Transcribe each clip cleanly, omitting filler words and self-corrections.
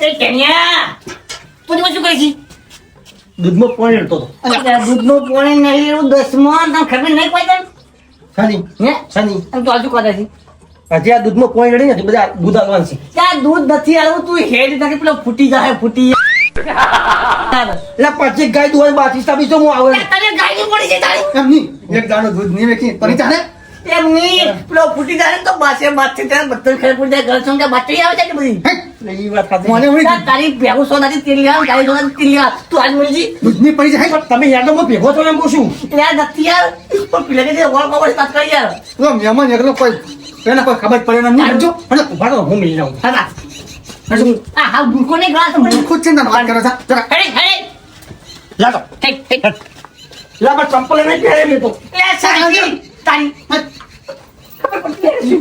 એ Kenya તું શું કરી છી દૂધમાં પાણી રેડતો હતો. દૂધનું પાણી નહીં એવું 10માં તને ખબર નહીં કોઈ તને શાની હે શાની અને તું આજુ કરે છે હજી આ દૂધમાં પાણી રેડી નથી બધા દૂધ આવવાનું છે. ત્યાં દૂધ નથી આવું તું હેડ નથી પેલો ફૂટી જાય ફૂટી એટલે પછી ગાય દુવાય બાથી તાબી તો હું આવે તને ગાયની પડી છે તારી એમ નહીં એક દાણો દૂધ નહીં વેચી પડી ચાલે એમ નહીં પેલો ફૂટી જાય ને તો બાસે બાથી ત્યાં બધું ખેર ફૂટી જાય ઘર સંગે બાટરી આવે છે કે બધી એ વાત સાચી. મને એવું નહીં. તારી ભેગું સોનાથી તેલ લેવા ગાય સોનાથી તેલ લેવા તું આજ મળી જી દૂધની પડી જાય પણ તમે યાદોમાં ભેગો છો એમ પૂછું યાર નથી યાર પણ પેલા કે વોલ કવર વાત કરી યાર તો મહેમાન એકલો કોઈ પેલા કોઈ ખબર પડે ના નહીં જો અને ઉભા રહો હું મિલી જાઉં હા આ હા ગુકોને ગ્લાસ ખુદ છે ને વાત કરે છે જરા હેડે હેડે લાગો હેડ હેડ લાગો ચંપલ નહીં પહેરે મેં તો એ સારી તારી ખબર પડતી નથી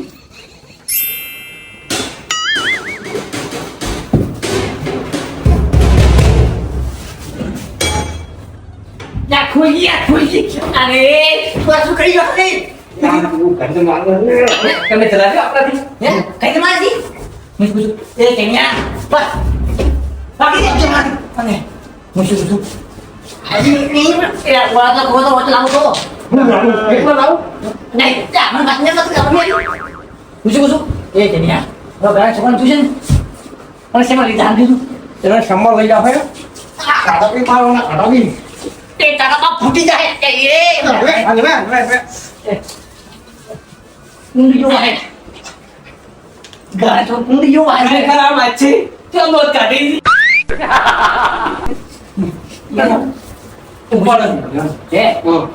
યા ખોઈ અરે તું શું કરી ગયો રે તમે ચલાવ્યો આપણાથી હે કઈ તમારી હું પૂછું એ કેન્યા બસ બાકી દે જમાતી અને હું શું પૂછું આજે નહીં એ વાળા તો ખોતો હોટલ આવો તો હું લાવું એકલો લાવું નહીં જા મને બાકી નથી ખબર હું શું પૂછું એ કેન્યા હવે ઘરે છોકરાને તું છે ને અને શેમાં લીધા દીધું એને સંભાળ લઈ જાવ હે કાઢાવી મારો ના કાઢાવી તે તારા ફૂટી જાય એ અરે વે કુંડી જો વાય ગાય તો કુંડી જો વાય ખરા માછી ચાલો કાઢી ઉપર એ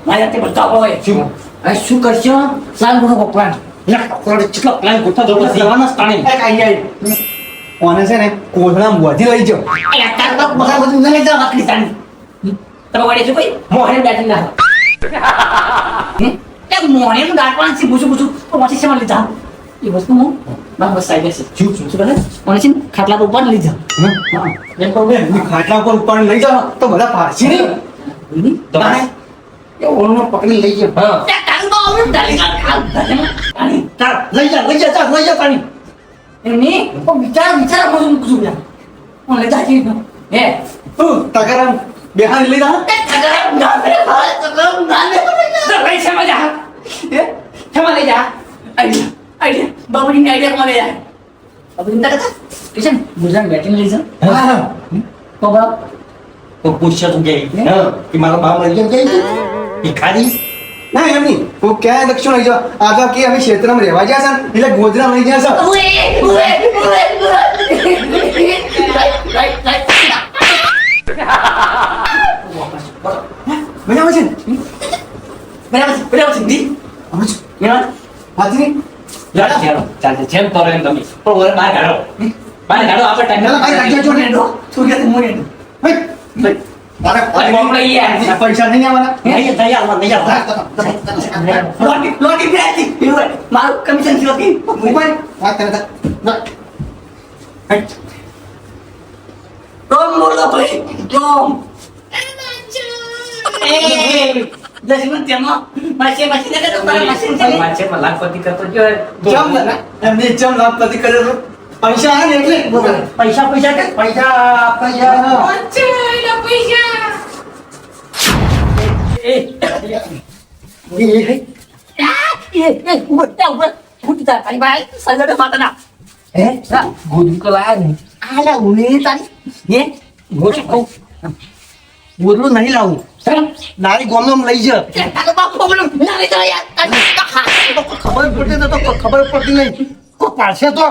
મારા તે બધા હોય શું આ શું કરશો સાલ ગુનો પ્લાન ના કોડે ચિકલો પ્લાન ગોઠા દો બસ જવાના સ્થાને એક આઈ આઈ કોને છે ને કોથળામાં બોધી લઈ જાવ એ તાર તો બધા બધું ન લઈ જાવ આખી તાણી તમે વડે છો કોઈ મોહે બેઠી ના એ મોહે નું દાટવાનું છે પૂછું તો વાંચી છે લીધા એ વસ્તુ હું બસ સાઈડ છે શું કરે મને છે ખાટલા પર ઉપર લઈ જાવ હા એમ કહું ને ની ખાટલા પર ઉપર લઈ જાવ તો બધા પાછી નહીં તારે એ ઓળનો પકડી લઈ જાવ હા તે તારું તો આવું ડાલી ખાલ તાણી ચાલ લઈ જા પાણી એની ઓ વિચાર બધું પૂછું યાર હું લઈ જાજી હે તગરમ બેહાન લઈ જા એ તગરમ ના રે ભાઈ તગરમ ના રે તો લઈ છે મજા હે કેમ લઈ જા આઈડિયા બાબુની આઈડિયા કોણ લઈ જાય બાબુની તક કિશન ગુજરાત બેટિંગ લઈ જા હા તો બાપ તો પૂછ્યા તું ગઈ હા કે મારો બાપ લઈ ગઈ ભિખારી ના એમ નહીં હું ક્યાં દક્ષિણ લઈ જાવ આગળ કે અમે ક્ષેત્રમાં રહેવા ગયા છે એટલે ગોધરા લઈ ગયા છે ઓએ રાઈટ મજા આવે છે બરાબર છે દી આવે છે મેરા હાથી ચાલશે જેમ કરો એમ તમે પણ ઓરે બહાર કાઢો આપણે ટાઈમ ના, બહાર કાઢજો. તું કે મોય તારે મોકલાઈ યાર પૈસા નહીં આવવાના નહીં લોટી બેઠી મારું કમિશન છે લોટી મોબાઈલ વાત કરે ના ટોમ બોલો ભાઈ ટોમ દસમન તેમાં માસી ને તો મારા મશીન છે માછે માં લાખપતિ કરતો જો જમ ના એમને જમ લાભ નથી કર્યો તો પૈસા આવે ને એટલે પૈસા કે પૈસા ફૂટતા તારી ભાઈ સંગઠન માતાના હે ગોદુ તો લાયા નહીં આલા ઉને તારી હે બોલું નહીં લાવું નારી ગોમનો લઈ જ તારો બાપ પ્રોબ્લેમ ના રે યાર ખબર પડતી તો ખબર પડતી નહીં કોઈ પાડશે તો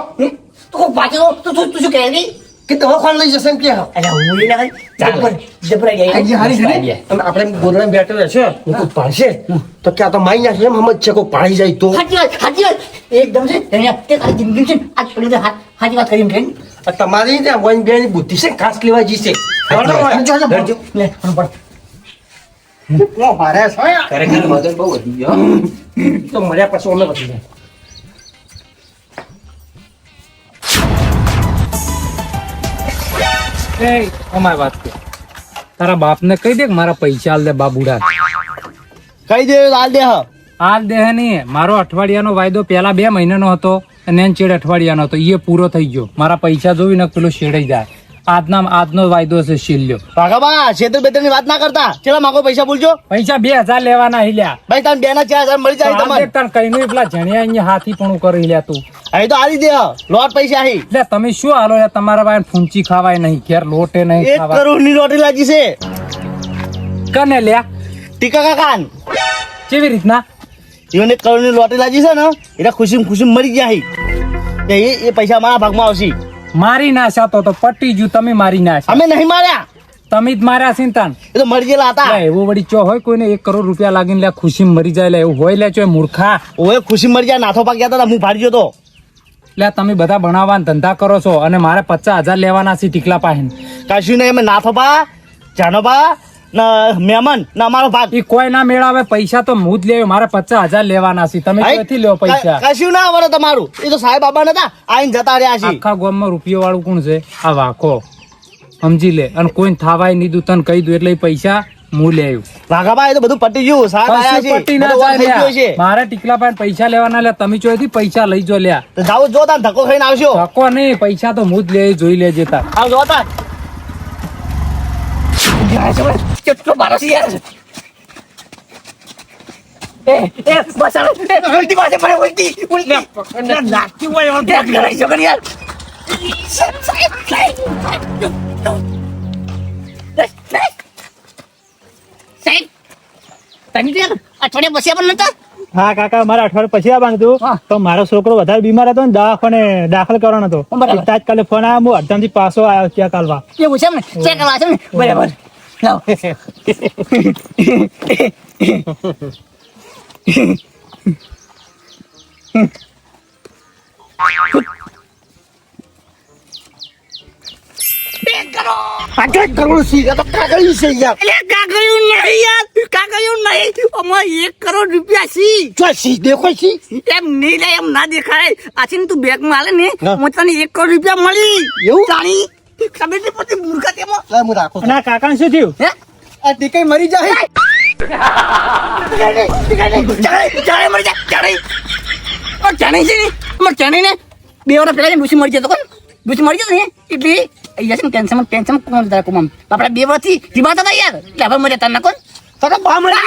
તું બાકી તું શું કહે ની કે દવાખાને લઈ જશે એમ કે અરે હું ના ચાલ પર જબરાઈ ગઈ આજે હારી છે ને આપણે ગોદડા બેઠો રહેશે કોઈ પાડશે તો ક્યાં તો માઈ નાખશે એમ સમજ છે કોઈ પાડી જાય તો હાજી વાત એકદમ છે એને તે તારી જિંદગી છે આજ પડી તો હાજી વાત કરી એમ કે તમારી ને વન બેની બુદ્ધિ છે કાસ લેવા જશે લે પણ મારે ખરેખર વજન બહુ વધી ગયો તો મળ્યા પછી અમે વધી જાય અમારી વાત કર તારા બાપને કહી દે કે મારા પૈસા આલ દે બાબુડા કઈ દે લાલ દે આલ દે નહીં મારો અઠવાડિયાનો વાયદો પેલા 2 મહિનાનો હતો અને એન ચેડ અઠવાડિયાનો હતો એ પૂરો થઈ ગયો મારા પૈસા જોઈને પેલો શેડાઈ જાય આજનો વાયદો છે શીલ્યો. ભાગાબા છેતર બેતરની વાત ના કરતા ચેલા માગો પૈસા બોલજો પૈસા 2000 લેવાના હિલ્યા. ભાઈ તમે 2 ના 4000 મળી જાય તમારે તને કઈ પેલા જણિયા અહીંયા હાથી પણ કરી લ્યા તું. અહીં તો આલી દે લોટ પૈસા અહીં એટલે તમે શું હાલો યાર, તમારા પાસે ફૂંચી ખાવાય નહીં, ઘેર લોટે નહીં 1 ખાવાય. કરોડ ની લોટરી લાગી છે કને લ્યા? ટીકા કાકાન કેવી રીતના? જીવન 1 કરોડ ની લોટરી લાગી છે ને એટલે ખુશી મરી ગયા અહીં એ પૈસા મારા ભાગમાં આવશે. મારી નાખ્યા તો પટી ગયું. તમે મારી નાખ્યા. અમે નહીં માર્યા તમે જ માર્યા સિંતાન. એ તો મરી ગયેલા હતા. એવું વળી ચો હોય કોઈને 1 કરોડ રૂપિયા લાગીને લે ખુશી મરી જાય લે એવું હોય લે ચો મૂર્ખા. ઓએ ખુશી મરી ગયા નાથો પાક ગયા હતા હું ફાડી ગયો તો. લે તમે બધા બનાવવાના ધંધા કરો છો અને મારે 50,000 લેવાના છે ટીકલા પાસે. કશું નહીં અમે નાથોપા જાનોપા ના મહેમાન ના અમારો ભાગ એ કોઈ ના મેળાવે. પૈસા તો હું જ લેવો. મારે 50,000 લેવાના છે. તમે ક્યાંથી લ્યો પૈસા? કશું ના આવડે તમારું. એ તો સાહેબ બાબા નતા આઈને જતા રહ્યા છે. આખા ગામમાં રૂપિયો વાળું કોણ છે? આ વાકો સમજી લે. અને કોઈ થાવાય નહીં દઉં તને કહી દઉં એટલે એ પૈસા હું લે આવ્યું. ભાગાભાઈ એ તો બધું પટી ગયું સાહેબ આયા છે પટી ના બધું વાત થઈ જાય ગયો છે. લ્યા. મારે ટીકલા પાસે પૈસા લેવાના લે. તમે ચોથી પૈસા લઈ જો લ્યા. તો જાઓ જો તાર ધક્કો ખાઈને આવશો. ધક્કો નહીં, પૈસા તો હું જ લે જોઈ લેજે તાર. આવજો તાર. કેટલો મારો છે યાર. બસ આવે. ઉલટી પાસે પડે ઉલટી. નાખતી હોય ઓર કે લડાઈ છો યાર. સાહેબ તમે તો યાર અઠવાડિયા પછી પણ નતા. હા કાકા મારા અઠવાડિયા પછી આવવાનું હતું તો મારો છોકરો વધારે બીમાર હતો ને દવાખાને દાખલ કરવાનો હતો. બરાબર. તાત્કાલિક ફોન આવ્યો હું અડધામથી પાછો આવ્યો ત્યાં કાલવા. એવું છે ને ચેક કરવા છે ને બરાબર. લાવ. કરોડ સીધા તો કાગળિયું છે યાર. એટલે કાગળિયું નહીં યાર, કાગળિયું નહીં. આમાં 1 કરોડ રૂપિયા છે. જો સી દેખો સી એમ નહીં લે, એમ ના દેખાય. આથી ને તું બેગમાં હાલે ને હા. હું તને 1 કરોડ રૂપિયા મળી. એવું? જાણી ખબર નહીં પડતી મૂર્ખા તેમાં. લા હું રાખો અને આ કાકાને શું થયું? હે? આ ટીકાઈ મરી જાય જાણે મરી જાય, જાણે. પણ જાણે છે ને, અમારે જાણે ને 2 વર્ષ પહેલા ડૂસી મરી જતો. કોણ ડૂસી મરી જતો ને એટલે અહીંયા છે ને ટેન્શન કોણ તારા કોમ આપણે 2 વર્ષથી જીવાતા હતા યાર. એટલે હવે મજા તાર કોણ તો બા મરી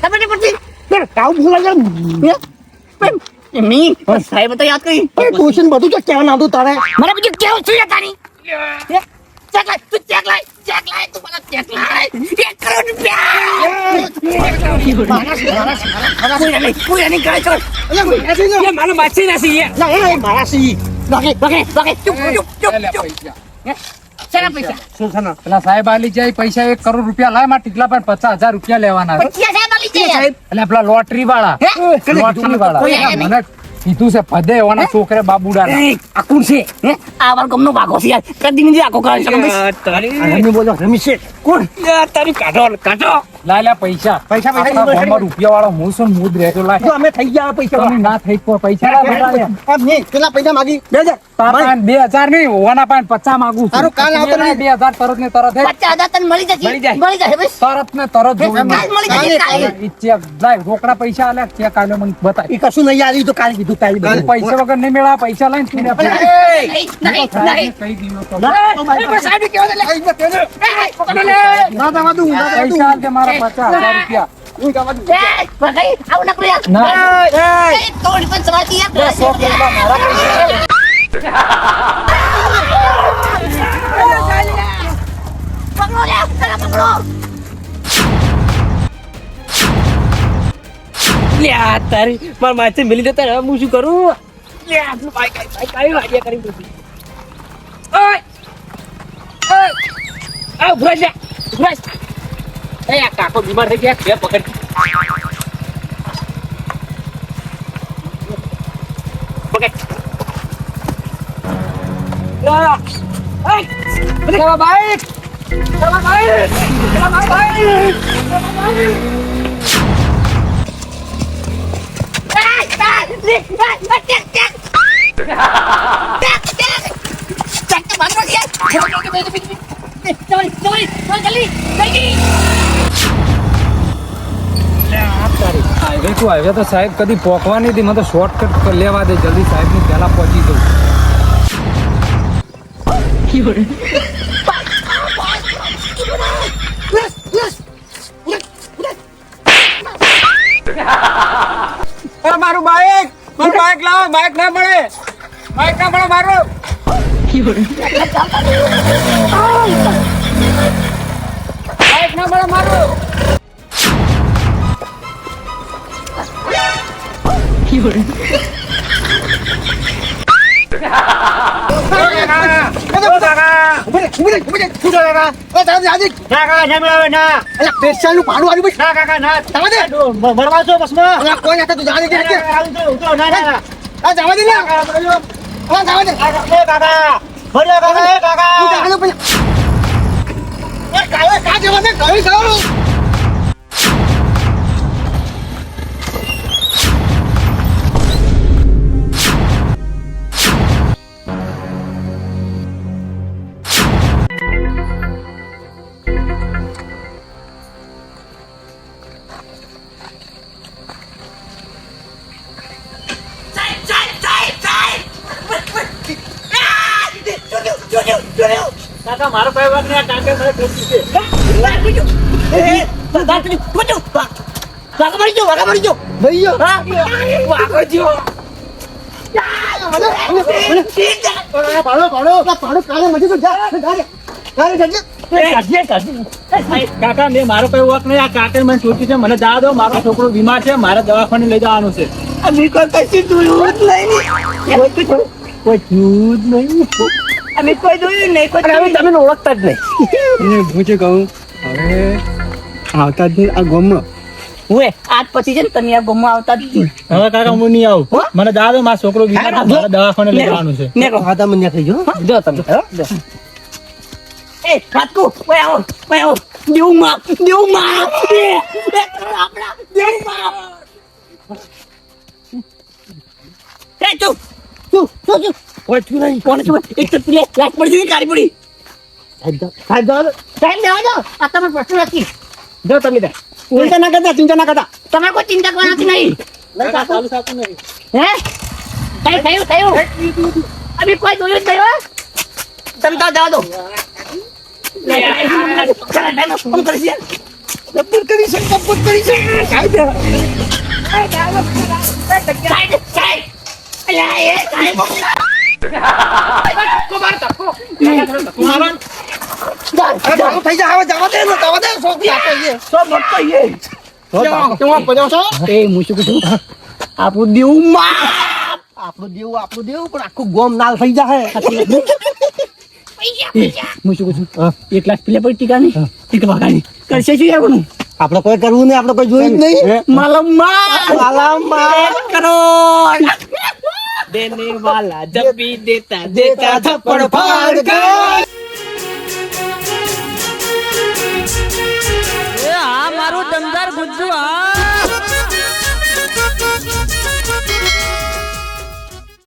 ખબર નહીં પડતી. કાઉ ભૂલા જાય એમની સાહેબ તો યાદ કરી ટ્યુશન બધું તો કેવા ના હતું તારે મને બીજું કેવું છું તારી ચેક લાય, તું ચેક લાય, તું મને ચેક લાય. 1 કરોડ રૂપિયા કોઈ નહીં કરે છો. મારો માછી નાસી યાર. મારા સી બાકી ચૂપ શેના પૈસા પેલા સાહેબ આલી જાય પૈસા 1 કરોડ રૂપિયા લાય. મારા ટીકલા પાસે 50,000 રૂપિયા લેવાના છે. પૈસા સાહેબ આલી છે યાર. એટલે પેલા લોટરી વાળા હે? લોટરી વાળા કોઈ આયા મને કીધું છે ફદે એવાના છોકરે બાબુડા એ, આ કોણ છે હે? આ વાર ગમનો ભાગો છે યાર. પ્રતિનિધિ આખો કરે છે રમી બોલો રમી છે કોણ તારી કાઢો લાય લે પૈસા પૈસા આખા ગામમાં રૂપિયા વાળો હું છું હું જ રહેતો લાય. અમે થઈ ગયા પૈસા તમે ના થઈ તો પૈસા લાય બધા લે. એમ નહીં કેટલા પૈસા માગી તારા પાસે 2,000 નહીં ઓના પાસે 50 માંગુ છું. તારું કાલ આવતો નહીં. 2,000 તરત ને તરત હે. 50,000 તને મળી જશે. મળી જાય. મળી જશે બસ. તરત ને તરત જોઈ કાલ મળી જશે કાલ. ઈ ચેક લાય રોકડા પૈસા આલે ચેક આલે મને બતાય. એ કશું નહીં આવી તો કાલે કીધું કાલે બધું. પૈસા વગર નહીં મેળા પૈસા લઈને તું લે. નહીં. કહી દીધો તો. પણ સાહેબ કેવો લે પકડો લે. ના દવા દઉં પૈસા આલ દે મારા 50,000 રૂપિયા. ભાઈ આવું ના કરો યાર. ના તોડ પણ સવાતી યાર. પકડો લે, પકડો. લ્યા તારી મારા માથે મિલી જતા હવે હું શું કરું? લ્યા આટલું બાઈક આવી વાગ્યા કરી દીધી. ઓય ઓય આ ઉભરા જા ઉભરા. એ આ કાકો બીમાર થઈ ગયા કે પકડ. પકડ. યા ઓય ચલા બાઈક ચલા બાઈક ચલા બાઈક ચલા બાઈક. નેક્સ્ટ હાઈવે તો સાહેબ કદી પોકવાની હતી, મને તો શોર્ટકટ લેવા દે જલ્દી સાહેબ ની પહેલા પહોંચી જવું. મારું બાઈક લાવો, બાઈક ના મળે મારું. બાઈક ના મળે મારું. પેશાનું ભાડું આવ્યું ભાઈ. ના કાકા ના જવા દે. ભરવા છો બસમાં. કોઈ નથી તું જવા દે. જવા દે ને. જવા દે. કા જવા દે. કઈ જાવ. કાકા મારો ભાઈ વાગ ને કાકા મારે ખોટી છે. કાકા મેં મારો કોઈ વોક નહીં, આ કાકા મને છોટી છે, મને જવા દો. મારો છોકરો બીમાર છે, મારે દવાખાને લઈ જવાનું છે. કોઈ જૂજ નહીં. અમે કોઈ જોયું નહીં, કોઈ હવે તમે ઓળખતા જ નહીં. હું છે કહું હવે આવતા જ નહીં આ ગામમાં. હું આજ પછી છે ને તમે આ ગમવા આવતા જ નહીં. હવે કાકા હું નહીં આવું. મને જવા દો, મારો છોકરો બીમાર છે, મારે દવાખાને લઈ જવાનું છે. હા તમે ત્યાં થઈ જાઓ. જો તમે એ રાજકુ ઓય આવો દેવું માપ આપણા દેવું માપ. એ તું કોઈ છું નહીં. કોણ છું એક તો પેલે લાઈટ પડી જોઈ કાળી પડી. સાહેબ દેવા દો, આ તમારો પ્રશ્ન નથી. જો તમે ત્યાં ચિંતા ના કરતા. તમારે કોઈ ચિંતા કરવાની નહીં. ચાલુ થતું નહીં. હે થયું અભી કોઈ જોયું જ નહીં હો. તમે તો જવા દો. થઈ જા હવે જવા દે એ હું શું કહું આપણું દેવું માપ. આપણું દેવું પણ આખું ગોમ નાલ થઈ જાય. હું શું કહું છું 1 લાખ પેલા પર ટીકા નહીં ટીકા ભાગાની કરશે શું આપણું આપણે કોઈ કરવું નહીં, આપણે કોઈ જોયું જ નહીં. માલામાલ 1 કરોડ देने वाला जब भी देता देता थप्पड़ फाड़ कर